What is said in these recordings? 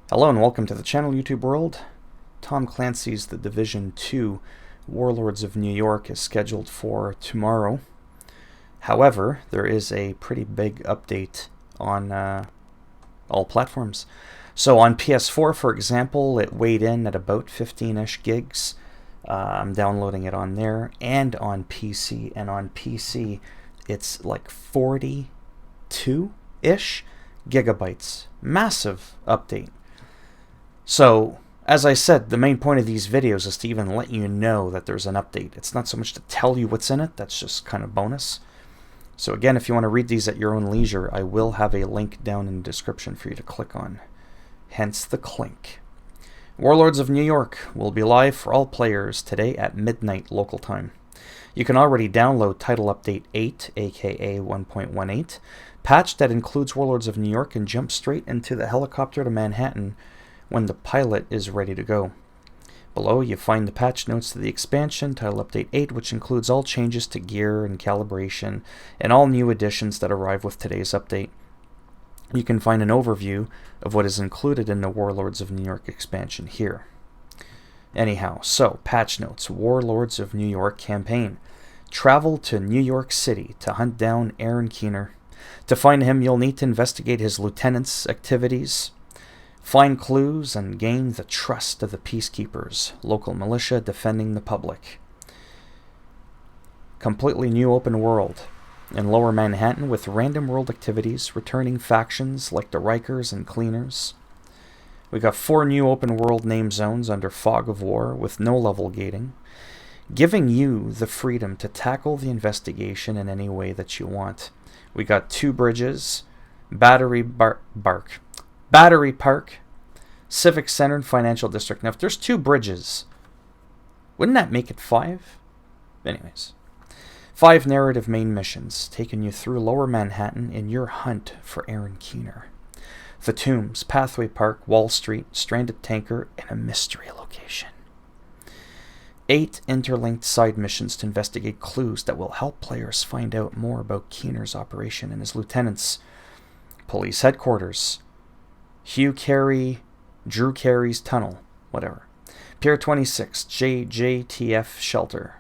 Hello and welcome to the channel, YouTube world. Tom Clancy's The Division 2 Warlords of New York is scheduled for tomorrow. However, there is a pretty big update on all platforms. So on PS4, for example, it weighed in at about 15-ish gigs. I'm downloading it on there, and on PC. And on PC, it's like 42-ish gigabytes. Massive update. So, as I said, the main point of these videos is to even let you know that there's an update. It's not so much to tell you what's in it, that's just kind of bonus. So again, if you want to read these at your own leisure, I will have a link down in the description for you to click on. Hence the clink. Warlords of New York will be live for all players today at midnight local time. You can already download Title Update 8, aka 1.18, patch that includes Warlords of New York, and jump straight into the helicopter to Manhattan when the pilot is ready to go. Below you find the patch notes to the expansion, Title Update 8, which includes all changes to gear and calibration, and all new additions that arrive with today's update. You can find an overview of what is included in the Warlords of New York expansion here. Anyhow, so, patch notes, Warlords of New York campaign. Travel to New York City to hunt down Aaron Keener. To find him, you'll need to investigate his lieutenant's activities, find clues, and gain the trust of the peacekeepers, local militia defending the public. Completely new open world in Lower Manhattan with random world activities, returning factions like the Rikers and Cleaners. We got 4 new open world name zones under Fog of War with no level gating, giving you the freedom to tackle the investigation in any way that you want. We got 2 bridges, Battery Park, Civic Center, and Financial District. Now, if there's 2 bridges, wouldn't that make it 5? Anyways, 5 narrative main missions, taking you through Lower Manhattan in your hunt for Aaron Keener. The Tombs, Pathway Park, Wall Street, Stranded Tanker, and a mystery location. 8 interlinked side missions to investigate clues that will help players find out more about Keener's operation and his lieutenants. Police Headquarters, Drew Carey's Tunnel, whatever. Pier 26, JTF Shelter.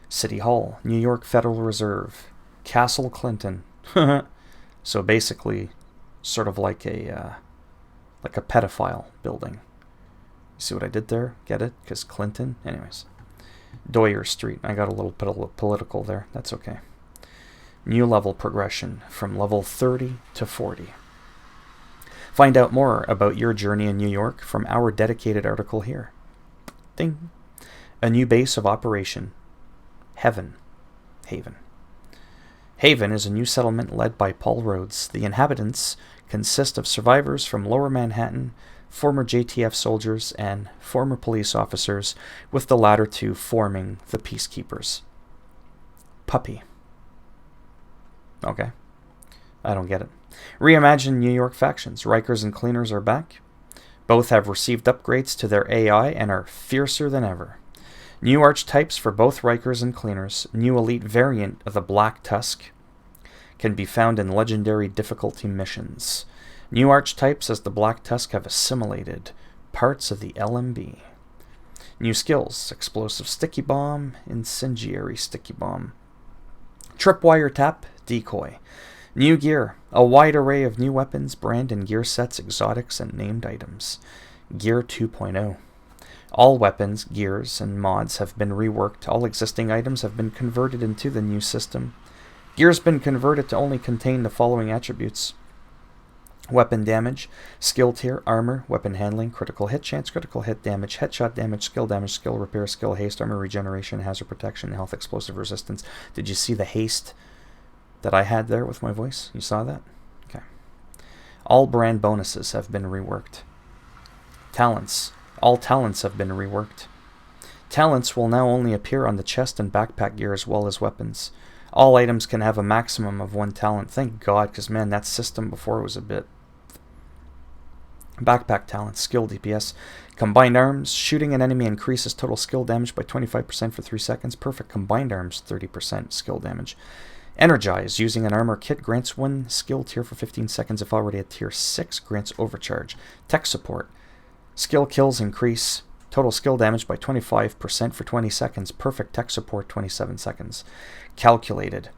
City Hall, New York Federal Reserve. Castle Clinton. So basically, sort of like a pedophile building. You see what I did there? Get it? Because Clinton? Anyways. Doyer Street. I got a little political there. That's okay. New level progression from level 30 to 40. Find out more about your journey in New York from our dedicated article here. Ding. A new base of operation. Haven. Haven is a new settlement led by Paul Rhodes. The inhabitants consist of survivors from Lower Manhattan, former JTF soldiers, and former police officers, with the latter 2 forming the Peacekeepers. Puppy. Okay. I don't get it. Reimagine New York factions. Rikers and Cleaners are back. Both have received upgrades to their AI and are fiercer than ever. New archetypes for both Rikers and Cleaners. New elite variant of the Black Tusk can be found in legendary difficulty missions. New archetypes as the Black Tusk have assimilated parts of the LMB. New skills: Explosive Sticky Bomb, Incendiary Sticky Bomb, Tripwire Tap, Decoy. New gear: a wide array of new weapons, brand and gear sets, exotics, and named items. Gear 2.0. All weapons, gears, and mods have been reworked. All existing items have been converted into the new system. Gear's been converted to only contain the following attributes: weapon damage, skill tier, armor, weapon handling, critical hit chance, critical hit damage, headshot damage, skill repair, skill haste, armor regeneration, hazard protection, health, explosive resistance. Did you see the haste that I had there with my voice? You saw that? Okay. All brand bonuses have been reworked. Talents. All talents have been reworked. Talents will now only appear on the chest and backpack gear as well as weapons. All items can have a maximum of 1 talent. Thank God, because man, that system before was a bit... Backpack talent, skill DPS. Combined arms, shooting an enemy increases total skill damage by 25% for 3 seconds. Perfect combined arms, 30% skill damage. Energize, using an armor kit, grants 1 skill tier for 15 seconds if already at tier 6, grants overcharge. Tech support, Skill kills increase total skill damage by 25% for 20 seconds. Perfect tech support 27 seconds. Calculated.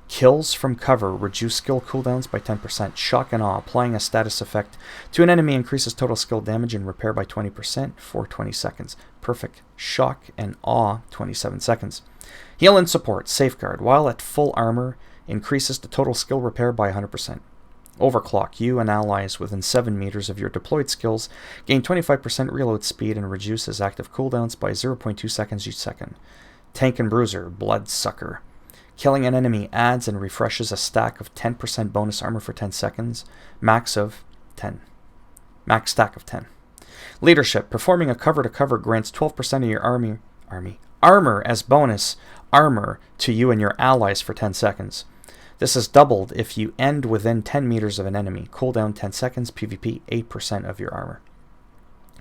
Kills from cover reduce skill cooldowns by 10%. Shock and awe. Applying a status effect to an enemy increases total skill damage and repair by 20% for 20 seconds. Perfect. Shock and awe 27 seconds. Heal and support. Safeguard. While at full armor, increases the total skill repair by 100%. Overclock. You and allies within 7 meters of your deployed skills gain 25% reload speed and reduces active cooldowns by 0.2 seconds each second. Tank and Bruiser. Bloodsucker. Killing an enemy adds and refreshes a stack of 10% bonus armor for 10 seconds. Max of 10. Max stack of 10. Leadership. Performing a cover-to-cover grants 12% of your armor as bonus armor to you and your allies for 10 seconds. This is doubled if you end within 10 meters of an enemy. Cooldown 10 seconds. PvP 8% of your armor.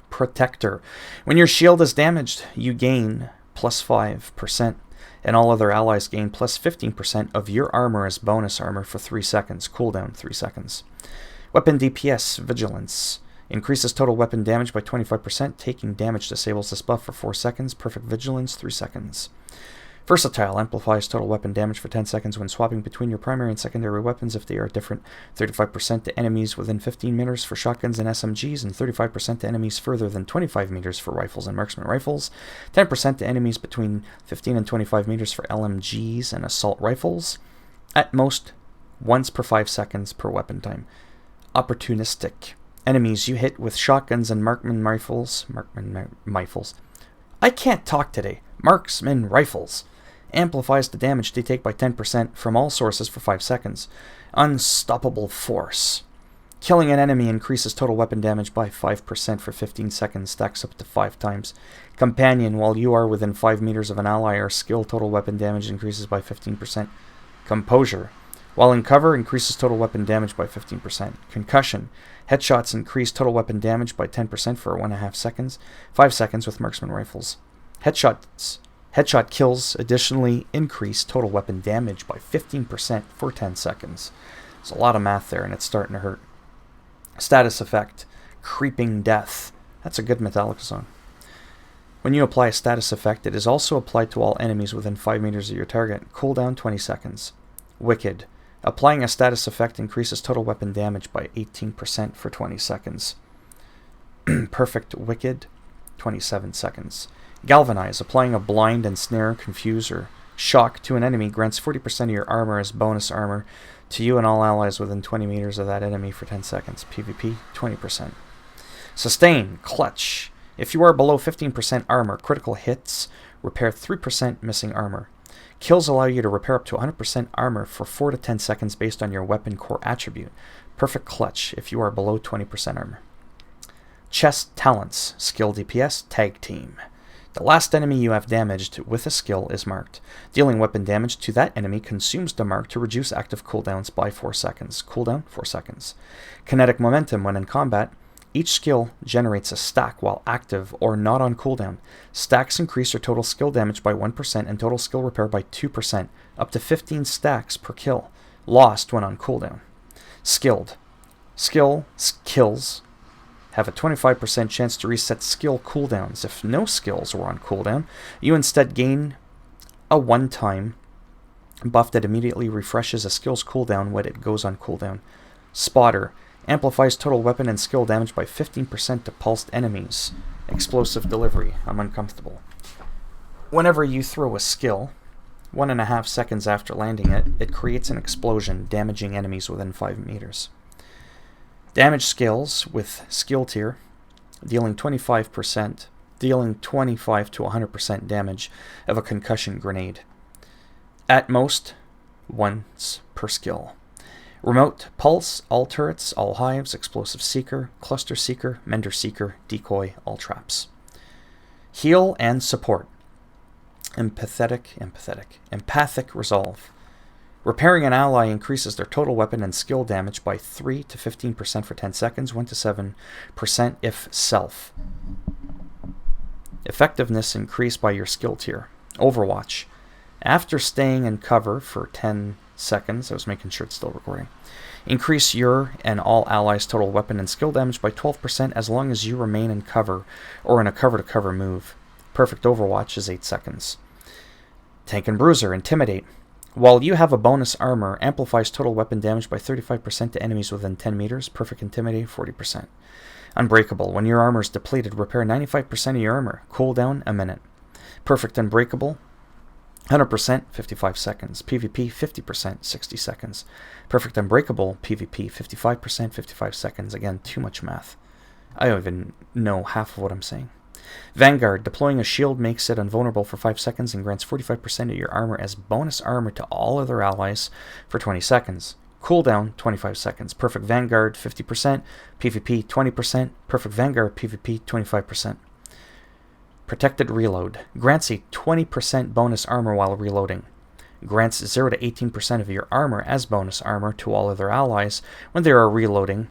Protector. When your shield is damaged, you gain plus 5%. And all other allies gain plus 15% of your armor as bonus armor for 3 seconds. Cooldown 3 seconds. Weapon DPS Vigilance. Increases total weapon damage by 25%. Taking damage disables this buff for 4 seconds. Perfect Vigilance 3 seconds. Versatile. Amplifies total weapon damage for 10 seconds when swapping between your primary and secondary weapons if they are different. 35% to enemies within 15 meters for shotguns and SMGs, and 35% to enemies further than 25 meters for rifles and marksman rifles. 10% to enemies between 15 and 25 meters for LMGs and assault rifles. At most, once per 5 seconds per weapon time. Opportunistic. Enemies you hit with shotguns and marksman rifles. I can't talk today. Marksman rifles. Amplifies the damage they take by 10% from all sources for 5 seconds. Unstoppable Force. Killing an enemy increases total weapon damage by 5% for 15 seconds, stacks up to 5 times. Companion. While you are within 5 meters of an ally or skill, total weapon damage increases by 15%. Composure. While in cover, increases total weapon damage by 15%. Concussion. Headshots increase total weapon damage by 10% for 1.5 seconds. 5 seconds with marksman rifles. Headshot kills additionally increase total weapon damage by 15% for 10 seconds. There's a lot of math there, and it's starting to hurt. Status effect. Creeping Death. That's a good Metallica song. When you apply a status effect, it is also applied to all enemies within 5 meters of your target. Cooldown 20 seconds. Wicked. Applying a status effect increases total weapon damage by 18% for 20 seconds. Perfect Wicked. 27 seconds. Galvanize. Applying a blind, ensnare, confuse, or shock to an enemy grants 40% of your armor as bonus armor to you and all allies within 20 meters of that enemy for 10 seconds. PvP 20%. Sustain. Clutch. If you are below 15% armor, critical hits repair 3% missing armor. Kills allow you to repair up to 100% armor for 4 to 10 seconds based on your weapon core attribute. Perfect Clutch if you are below 20% armor. Chest Talents. Skill DPS. Tag Team. The last enemy you have damaged with a skill is marked. Dealing weapon damage to that enemy consumes the mark to reduce active cooldowns by 4 seconds. Cooldown 4 seconds. Kinetic Momentum. When in combat, each skill generates a stack while active or not on cooldown. Stacks increase your total skill damage by 1% and total skill repair by 2%, up to 15 stacks per kill, lost when on cooldown. Skilled. Kills have a 25% chance to reset skill cooldowns. If no skills were on cooldown, you instead gain a one-time buff that immediately refreshes a skill's cooldown when it goes on cooldown. Spotter. Amplifies total weapon and skill damage by 15% to pulsed enemies. Explosive Delivery. I'm uncomfortable. Whenever you throw a skill, 1.5 seconds after landing it, it creates an explosion, damaging enemies within 5 meters. Damage skills with skill tier, dealing 25 to 100% damage of a concussion grenade. At most, once per skill. Remote Pulse, all turrets, all hives, Explosive Seeker, Cluster Seeker, Mender Seeker, Decoy, all traps. Heal and Support. Empathic Resolve. Repairing an ally increases their total weapon and skill damage by 3 to 15% for 10 seconds, 1 to 7% if self. Effectiveness increased by your skill tier. Overwatch. After staying in cover for 10 seconds, I was making sure it's still recording. Increase your and all allies' total weapon and skill damage by 12% as long as you remain in cover or in a cover-to-cover move. Perfect Overwatch is 8 seconds. Tank and Bruiser, Intimidate. While you have a bonus armor, amplifies total weapon damage by 35% to enemies within 10 meters. Perfect Intimidate, 40%. Unbreakable. When your armor is depleted, repair 95% of your armor. Cooldown, a minute. Perfect Unbreakable, 100%, 55 seconds. PvP, 50%, 60 seconds. Perfect Unbreakable, PvP, 55%, 55 seconds. Again, too much math. I don't even know half of what I'm saying. Vanguard. Deploying a shield makes it invulnerable for 5 seconds and grants 45% of your armor as bonus armor to all other allies for 20 seconds. Cooldown, 25 seconds. Perfect Vanguard, 50%. PvP, 20%. Perfect Vanguard, PvP, 25%. Protected Reload. Grants a 20% bonus armor while reloading. Grants 0 to 18% of your armor as bonus armor to all other allies when they are reloading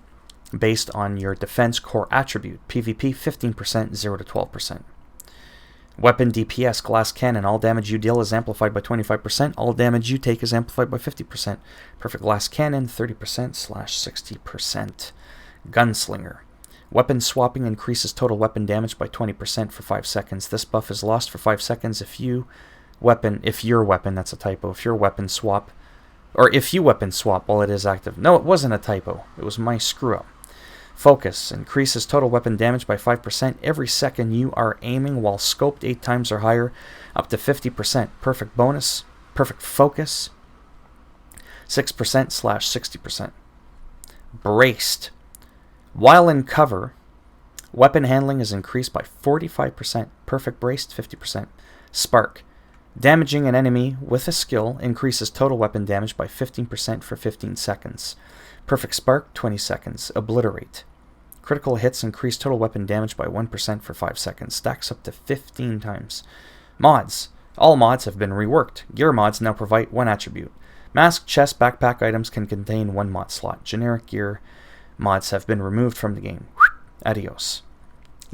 based on your defense core attribute. PvP, 15%, 0 to 12%. Weapon DPS, Glass Cannon. All damage you deal is amplified by 25%. All damage you take is amplified by 50%. Perfect Glass Cannon, 30%/60%. Gunslinger. Weapon swapping increases total weapon damage by 20% for 5 seconds. This buff is lost for 5 seconds if your weapon, that's a typo, if you weapon swap while it is active. No, it wasn't a typo. It was my screw up. Focus. Increases total weapon damage by 5% every second you are aiming while scoped 8 times or higher, up to 50%. Perfect Focus, 6%/60%. Braced. While in cover, weapon handling is increased by 45%. Perfect Braced, 50%. Spark. Damaging an enemy with a skill increases total weapon damage by 15% for 15 seconds. Perfect Spark, 20 seconds. Obliterate. Critical hits increase total weapon damage by 1% for 5 seconds. Stacks up to 15 times. Mods. All mods have been reworked. Gear mods now provide 1 attribute. Mask, chest, backpack items can contain 1 mod slot. Generic gear mods have been removed from the game. Adios.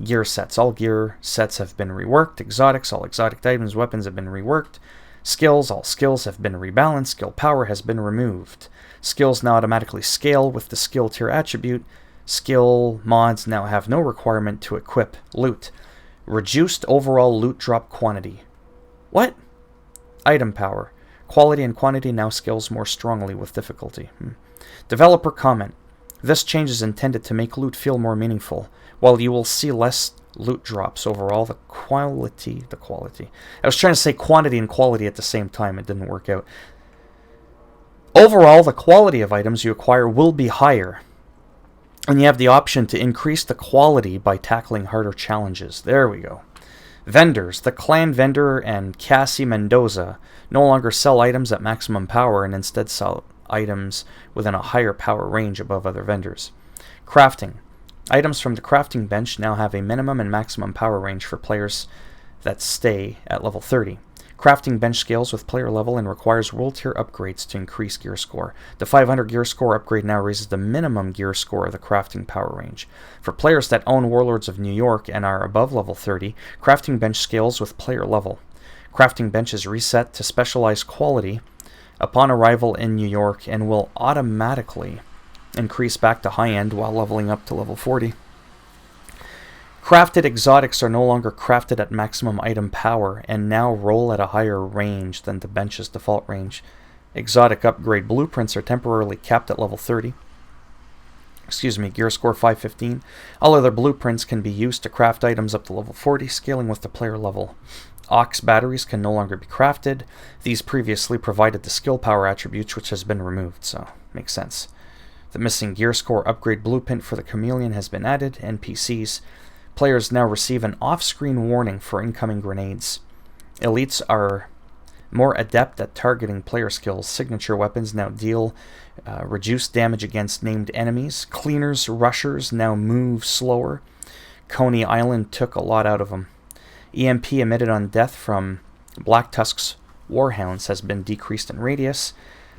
Gear sets. All gear sets have been reworked. Exotics. All exotic items, weapons have been reworked. Skills. All skills have been rebalanced. Skill power has been removed. Skills now automatically scale with the skill tier attribute. Skill mods now have no requirement to equip. Loot. Reduced overall loot drop quantity. What? Item power. Quality and quantity now scales more strongly with difficulty. Developer comment. This change is intended to make loot feel more meaningful. While you will see less loot drops overall, the quality. I was trying to say quantity and quality at the same time. It didn't work out. Overall, the quality of items you acquire will be higher. And you have the option to increase the quality by tackling harder challenges. There we go. Vendors. The Clan Vendor and Cassie Mendoza no longer sell items at maximum power and instead sell items within a higher power range above other vendors. Crafting. Items from the crafting bench now have a minimum and maximum power range for players that stay at level 30. Crafting bench scales with player level and requires world tier upgrades to increase gear score. The 500 gear score upgrade now raises the minimum gear score of the crafting power range. For players that own Warlords of New York and are above level 30, crafting bench scales with player level. Crafting bench is reset to specialized quality upon arrival in New York and will automatically increase back to high end while leveling up to level 40. Crafted exotics are no longer crafted at maximum item power and now roll at a higher range than the bench's default range. Exotic upgrade blueprints are temporarily capped at level 30. Gear score 515. All other blueprints can be used to craft items up to level 40, scaling with the player level. Ox batteries can no longer be crafted. These previously provided the skill power attributes, which has been removed, so makes sense. The missing gear score upgrade blueprint for the Chameleon has been added. NPCs. Players now receive an off-screen warning for incoming grenades. Elites are more adept at targeting player skills. Signature weapons now deal reduced damage against named enemies. Cleaners, rushers now move slower. Coney Island took a lot out of them. EMP emitted on death from Black Tusk's Warhounds has been decreased in radius.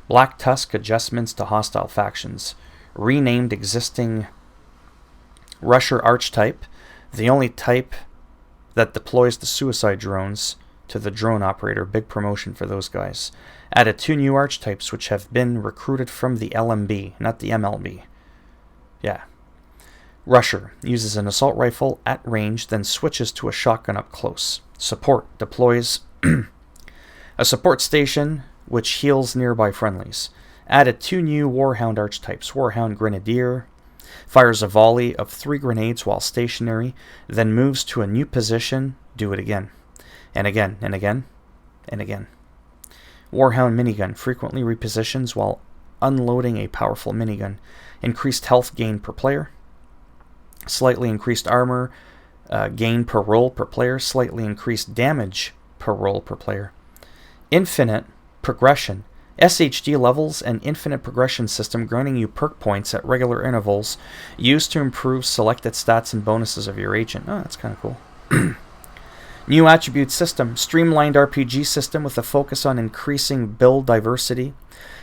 Black Tusk adjustments to hostile factions. Renamed existing Rusher archetype. The only type that deploys the suicide drones to the drone operator. Big promotion for those guys. Added 2 new archetypes which have been recruited from the LMB, not the MLB. Yeah. Rusher uses an assault rifle at range, then switches to a shotgun up close. Support deploys a support station which heals nearby friendlies. Added 2 new Warhound archetypes. Warhound Grenadier fires a volley of 3 grenades while stationary, then moves to a new position. Do it again. And again, and again, and again. Warhound Minigun frequently repositions while unloading a powerful minigun. Increased health gain per player. Slightly increased armor gain per roll per player. Slightly increased damage per roll per player. Infinite progression. SHD levels and infinite progression system granting you perk points at regular intervals used to improve selected stats and bonuses of your agent. Oh, that's kind of cool. New attribute system. Streamlined RPG system with a focus on increasing build diversity,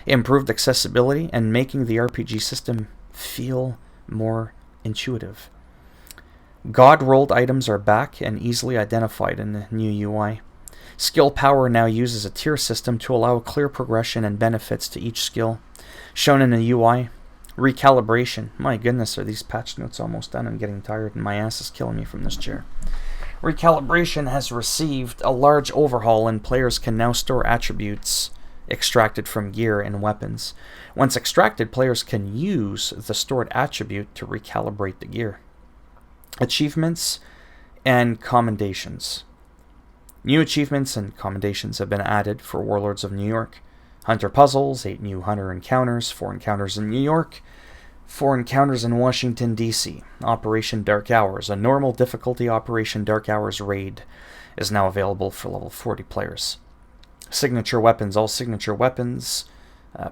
improved accessibility, and making the RPG system feel more intuitive. God-rolled items are back and easily identified in the new UI. Skill power now uses a tier system to allow clear progression and benefits to each skill. Shown in the UI. Recalibration. My goodness, are these patch notes almost done? I'm getting tired and my ass is killing me from this chair. Recalibration has received a large overhaul and players can now store attributes extracted from gear and weapons. Once extracted, players can use the stored attribute to recalibrate the gear. Achievements and commendations. New achievements and commendations have been added for Warlords of New York. Hunter puzzles, 8 new hunter encounters, 4 encounters in New York, 4 encounters in Washington, D.C. Operation Dark Hours. A normal difficulty Operation Dark Hours raid is now available for level 40 players. Signature weapons. All signature weapons,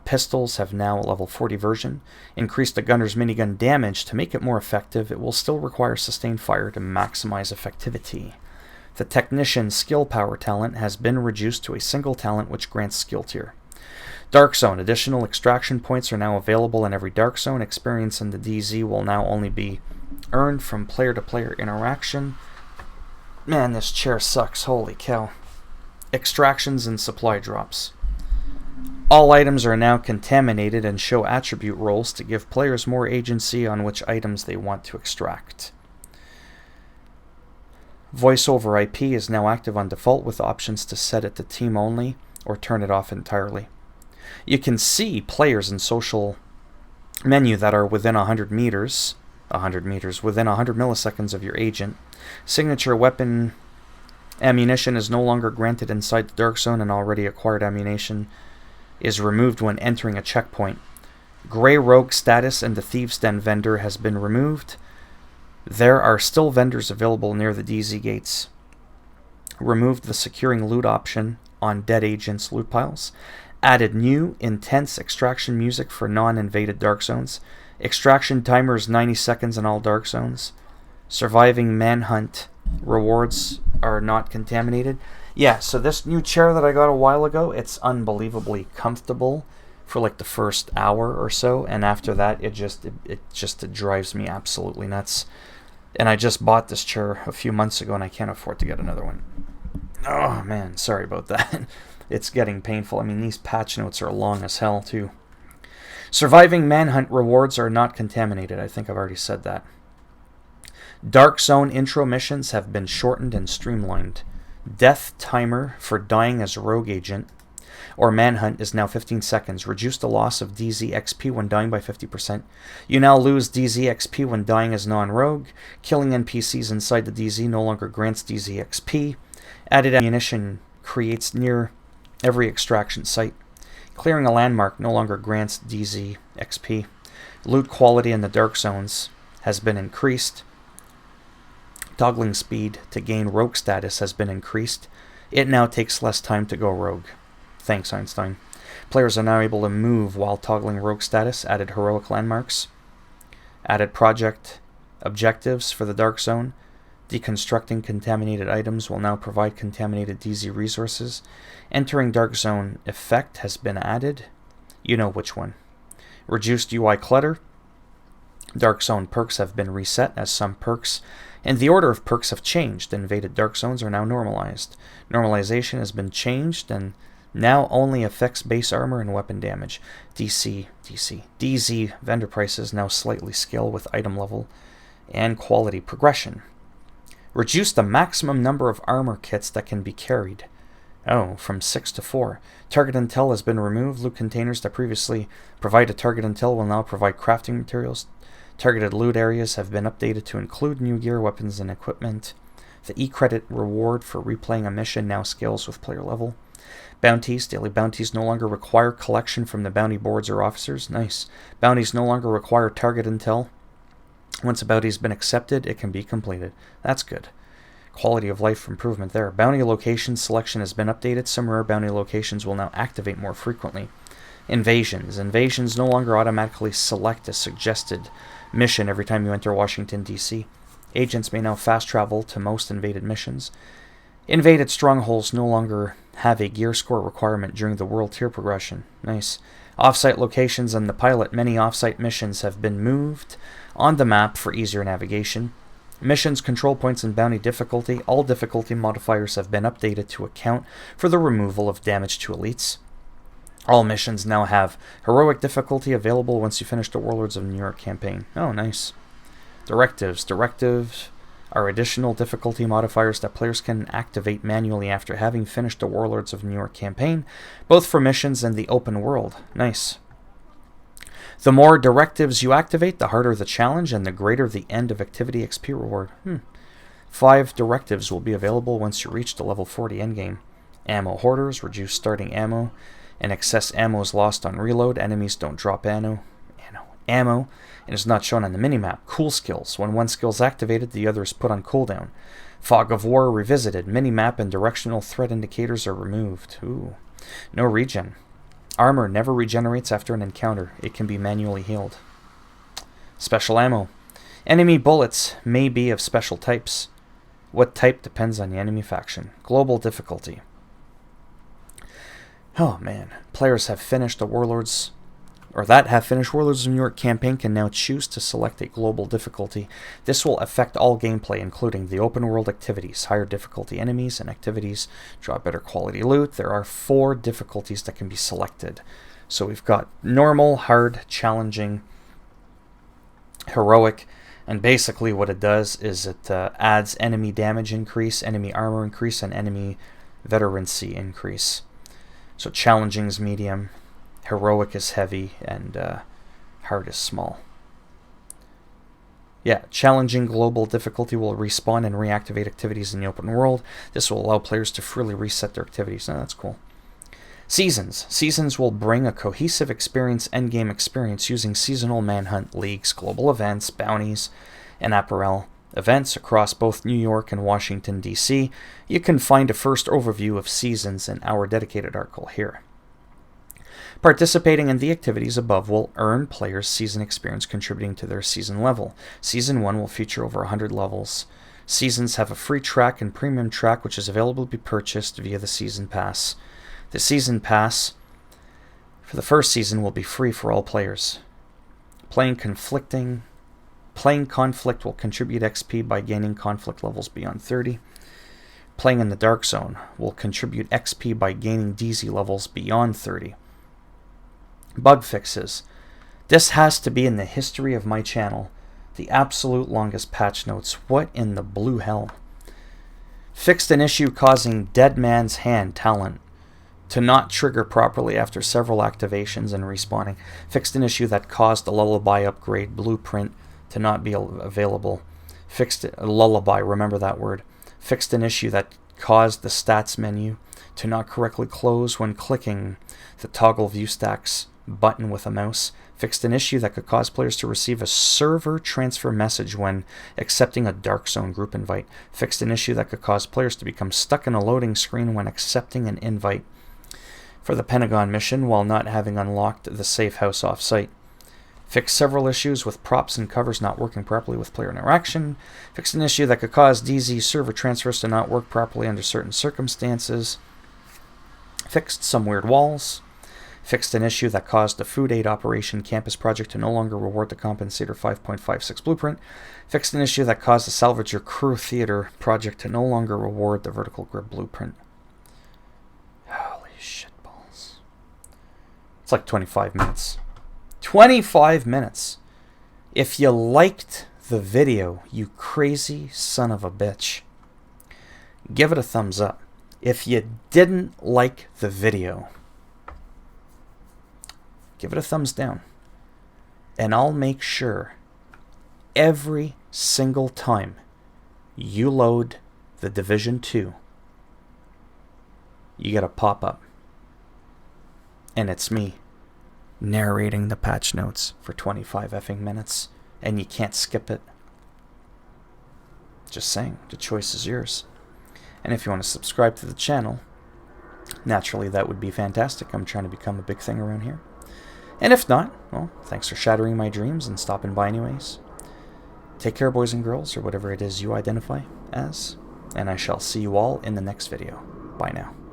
pistols have now a level 40 version. Increased the gunner's minigun damage to make it more effective. It will still require sustained fire to maximize effectivity. The Technician's skill power talent has been reduced to a single talent which grants skill tier. Dark Zone. Additional extraction points are now available in every Dark Zone. Experience in the DZ will now only be earned from player-to-player interaction. Man, this chair sucks. Holy cow. Extractions and supply drops. All items are now contaminated and show attribute rolls to give players more agency on which items they want to extract. Voice over IP is now active on default with options to set it to team only or turn it off entirely. You can see players in social menu that are within 100 meters, within 100 milliseconds of your agent. Signature weapon ammunition is no longer granted inside the Dark Zone, and already acquired ammunition is removed when entering a checkpoint. Gray Rogue status and the Thieves' Den vendor has been removed. There are still vendors available near the DZ gates. Removed the securing loot option on dead agents' loot piles. Added new, intense extraction music for non-invaded Dark Zones. Extraction timer is 90 seconds in all Dark Zones. Surviving manhunt rewards are not contaminated. Yeah, so this new chair that I got a while ago, it's unbelievably comfortable for like the first hour or so, and after that it drives me absolutely nuts. And I just bought this chair a few months ago and I can't afford to get another one. Oh man, sorry about that. It's getting painful. I mean, these patch notes are long as hell too. Surviving manhunt rewards are not contaminated. I think I've already said that. Dark Zone intro missions have been shortened and streamlined. Death timer for dying as a rogue agent or manhunt is now 15 seconds. Reduce the loss of DZ XP when dying by 50%. You now lose DZ XP when dying as non-rogue. Killing NPCs inside the DZ no longer grants DZ XP. Added ammunition creates near every extraction site. Clearing a landmark no longer grants DZ XP. Loot quality in the Dark Zones has been increased. Toggling speed to gain rogue status has been increased. It now takes less time to go rogue. Thanks, Einstein. Players are now able to move while toggling rogue status. Added heroic landmarks. Added project objectives for the Dark Zone. Deconstructing contaminated items will now provide contaminated DZ resources. Entering Dark Zone effect has been added. You know which one. Reduced UI clutter. Dark Zone perks have been reset, as some perks and the order of perks have changed. Invaded Dark Zones are now normalized. Normalization has been changed and now only affects base armor and weapon damage. DZ vendor prices now slightly scale with item level and quality progression. Reduce the maximum number of armor kits that can be carried. Oh, from 6 to 4. Target intel has been removed. Loot containers that previously provided target intel will now provide crafting materials. Targeted loot areas have been updated to include new gear, weapons, and equipment. The E-credit reward for replaying a mission now scales with player level. Bounties. Daily bounties no longer require collection from the bounty boards or officers. Nice. Bounties no longer require target intel. Once a bounty has been accepted, it can be completed. That's good. Quality of life improvement there. Bounty location selection has been updated. Some rare bounty locations will now activate more frequently. Invasions. Invasions no longer automatically select a suggested mission every time you enter Washington, D.C. Agents may now fast travel to most invaded missions. Invaded strongholds no longer have a gear score requirement during the world tier progression. Nice. Offsite locations and the pilot. Many offsite missions have been moved on the map for easier navigation. Missions, control points, and bounty difficulty. All difficulty modifiers have been updated to account for the removal of damage to elites. All missions now have heroic difficulty available once you finish the Warlords of New York campaign. Oh, nice. Directives. Directives are additional difficulty modifiers that players can activate manually after having finished the Warlords of New York campaign, both for missions and the open world. Nice. The more directives you activate, the harder the challenge and the greater the end of activity XP reward. 5 directives will be available once you reach the level 40 endgame. Ammo hoarders, reduce starting ammo, and excess ammo is lost on reload. Enemies don't drop ammo, and is not shown on the minimap. Cool skills. When one skill is activated, the other is put on cooldown. Fog of War revisited. Minimap and directional threat indicators are removed. Ooh. No regen. Armor never regenerates after an encounter. It can be manually healed. Special ammo. Enemy bullets may be of special types. What type depends on the enemy faction. Global difficulty. Oh man. Players have finished the Warlords, or that have finished Warlords of New York campaign can now choose to select a global difficulty. This will affect all gameplay, including the open world activities. Higher difficulty enemies and activities draw better quality loot. There are 4 difficulties that can be selected. So we've got normal, hard, challenging, heroic, and basically what it does is it adds enemy damage increase, enemy armor increase, and enemy veterancy increase. So challenging is medium, heroic is heavy, and hard is small. Yeah, challenging global difficulty will respawn and reactivate activities in the open world. This will allow players to freely reset their activities. Now, that's cool. Seasons. Seasons will bring a cohesive experience, endgame experience, using seasonal manhunt leagues, global events, bounties, and apparel events across both New York and Washington, D.C. You can find a first overview of seasons in our dedicated article here. Participating in the activities above will earn players season experience, contributing to their season level. Season 1 will feature over 100 levels. Seasons have a free track and premium track, which is available to be purchased via the Season Pass. The Season Pass for the first season will be free for all players. Playing conflict will contribute XP by gaining conflict levels beyond 30. Playing in the Dark Zone will contribute XP by gaining DZ levels beyond 30. Bug fixes. This has to be in the history of my channel the absolute longest patch notes. What in the blue hell? Fixed an issue causing Dead Man's Hand talent to not trigger properly after several activations and respawning. Fixed an issue that caused the Lullaby upgrade blueprint to not be available. Fixed Lullaby, remember that word. Fixed an issue that caused the stats menu to not correctly close when clicking the toggle view stacks button with a mouse. Fixed an issue that could cause players to receive a server transfer message when accepting a Dark Zone group invite. Fixed an issue that could cause players to become stuck in a loading screen when accepting an invite for the Pentagon mission while not having unlocked the safe house off-site. Fixed several issues with props and covers not working properly with player interaction. Fixed an issue that could cause DZ server transfers to not work properly under certain circumstances. Fixed some weird walls. Fixed an issue that caused the Food Aid Operation Campus project to no longer reward the Compensator 5.56 blueprint. Fixed an issue that caused the Salvage Your Crew Theater project to no longer reward the Vertical Grid blueprint. Holy shitballs. It's like 25 minutes. 25 minutes! If you liked the video, you crazy son of a bitch, give it a thumbs up. If you didn't like the video, give it a thumbs down. And I'll make sure every single time you load the Division 2, you get a pop-up. And it's me narrating the patch notes for 25 effing minutes. And you can't skip it. Just saying, the choice is yours. And if you want to subscribe to the channel, naturally that would be fantastic. I'm trying to become a big thing around here. And if not, well, thanks for shattering my dreams and stopping by anyways. Take care, boys and girls, or whatever it is you identify as. And I shall see you all in the next video. Bye now.